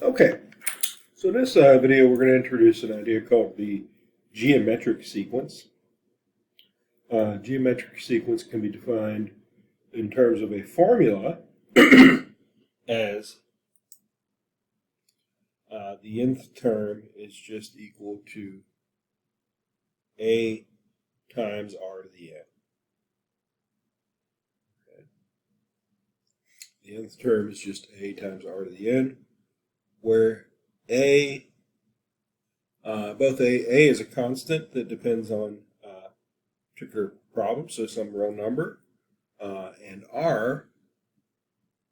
Okay, so in this video, we're going to introduce an idea called the geometric sequence. Geometric sequence can be defined in terms of a formula as the nth term is just equal to a times r to the n. Okay. The nth term is just a times r to the n, where a both a is a constant that depends on particular problem, so some real number, and r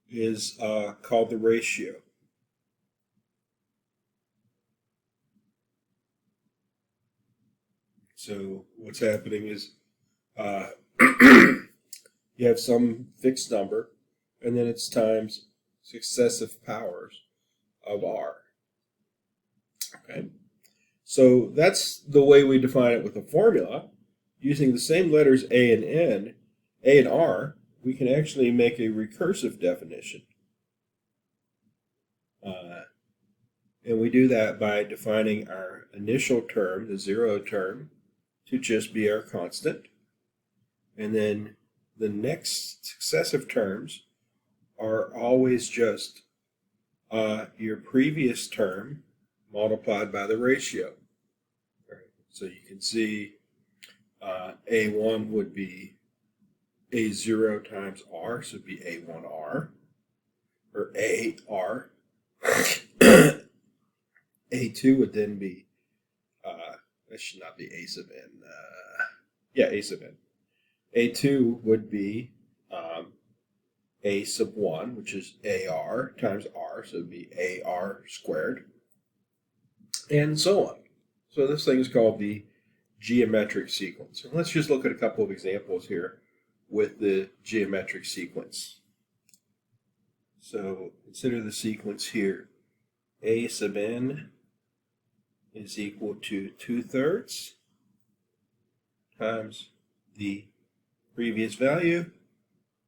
is called the ratio. So what's happening is you have some fixed number, and then it's times successive powers of r. Okay, so that's the way we define it with a formula. Using the same letters a and n, a and r, we can actually make a recursive definition. And we do that by defining our initial term, the zero term, to just be our constant. And then the next successive terms are always just your previous term multiplied by the ratio. Right. So you can see a1 would be a0 times r, so it'd be a1r, or ar. A2 would then be, that should not be a sub n, a sub n. A2 would be a sub 1, which is ar times r, so it would be ar squared, and so on. So this thing is called the geometric sequence. And let's just look at a couple of examples here with the geometric sequence. So consider the sequence here. A sub n is equal to 2/3 times the previous value.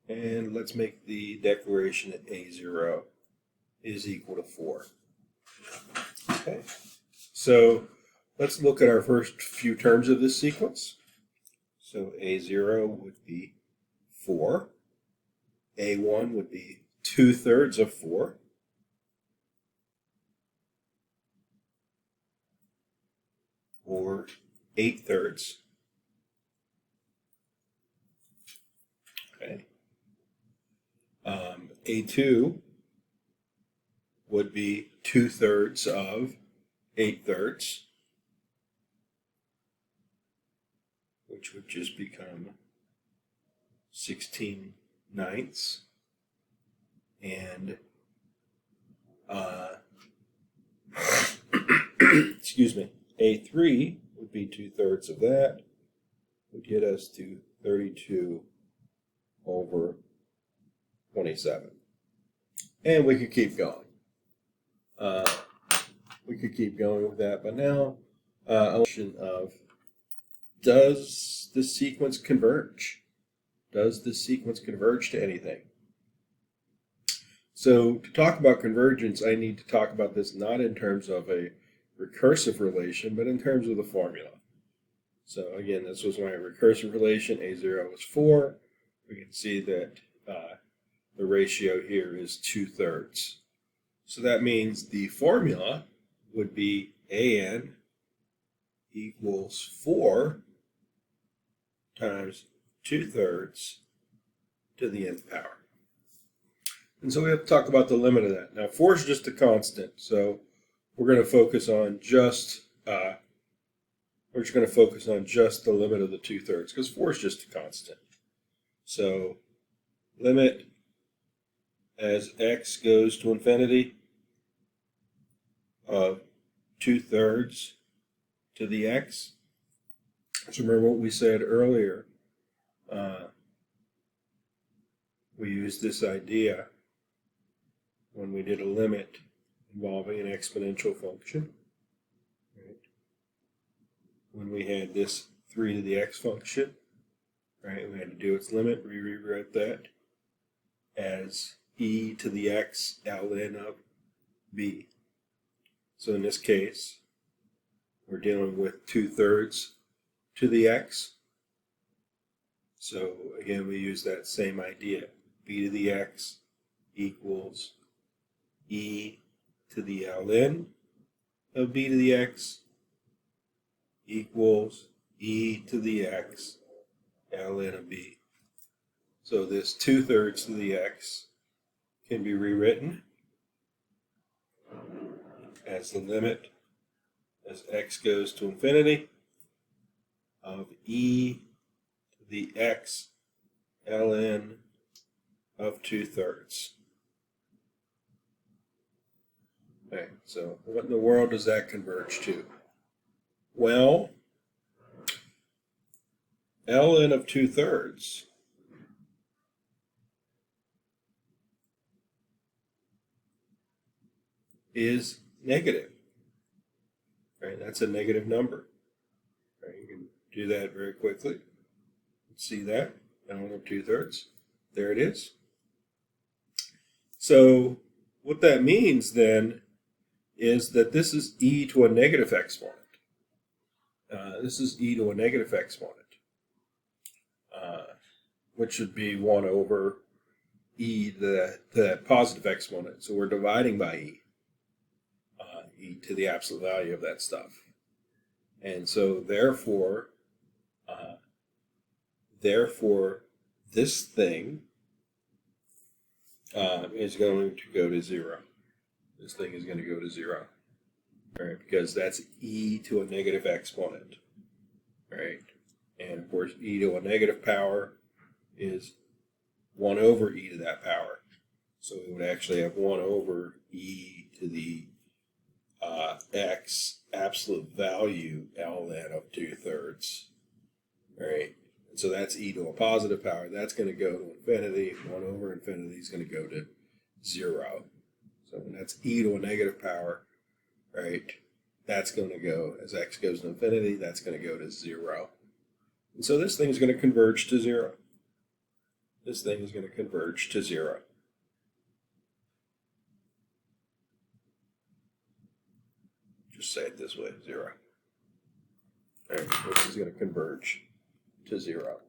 And let's make the declaration that a0 is equal to 4. Okay, so let's look at our first few terms of this sequence. So a0 would be 4. A1 would be 2/3 of 4. Or 8/3. Okay. A2 would be 2/3 of 8/3, which would just become 16/9. And excuse me, A3 would be 2/3 of that, would get us to 32 over 27. And we could keep going. We could keep going with that, but now a question of, does the sequence converge? Does the sequence converge to anything? So to talk about convergence, I need to talk about this not in terms of a recursive relation, but in terms of the formula. So again, this was my recursive relation. A0 was 4. We can see that the ratio here is 2/3. So that means the formula would be an equals 4 times 2/3 to the nth power. And so we have to talk about the limit of that. Now 4 is just a constant, so we're going to focus on just the limit of the 2/3, because 4 is just a constant. So limit as x goes to infinity of 2/3 to the x. So remember what we said earlier. We used this idea when we did a limit involving an exponential function. Right? When we had this 3 to the x function, right? We had to do its limit. We rewrote that as e to the x ln of b. So in this case, we're dealing with 2/3 to the x. So again, we use that same idea. B to the x equals e to the ln of b to the x equals e to the x ln of b. So this 2/3 to the x can be rewritten as the limit as x goes to infinity of e to the x ln of 2/3. Okay, so what in the world does that converge to? Well, ln of 2/3 is negative. Right, that's a negative number. Right, you can do that very quickly. See that? ln of 2/3. There it is. So what that means then is that this is e to a negative exponent. This is e to a negative exponent, which should be 1 over e to the positive exponent. So we're dividing by e to the absolute value of that stuff. And so therefore this thing is going to go to 0. This thing is going to go to 0. Right, because that's e to a negative exponent. Right, and of course e to a negative power is 1 over e to that power. So we would actually have 1 over e to the x absolute value ln of 2/3. Right, and so that's e to a positive power. That's going to go to infinity. 1 over infinity is going to go to 0. So when that's e to a negative power, right, that's going to go, as x goes to infinity, that's going to go to 0. And so this thing is going to converge to 0. This thing is going to converge to 0. Just say it this way, 0. All right, this is going to converge to 0.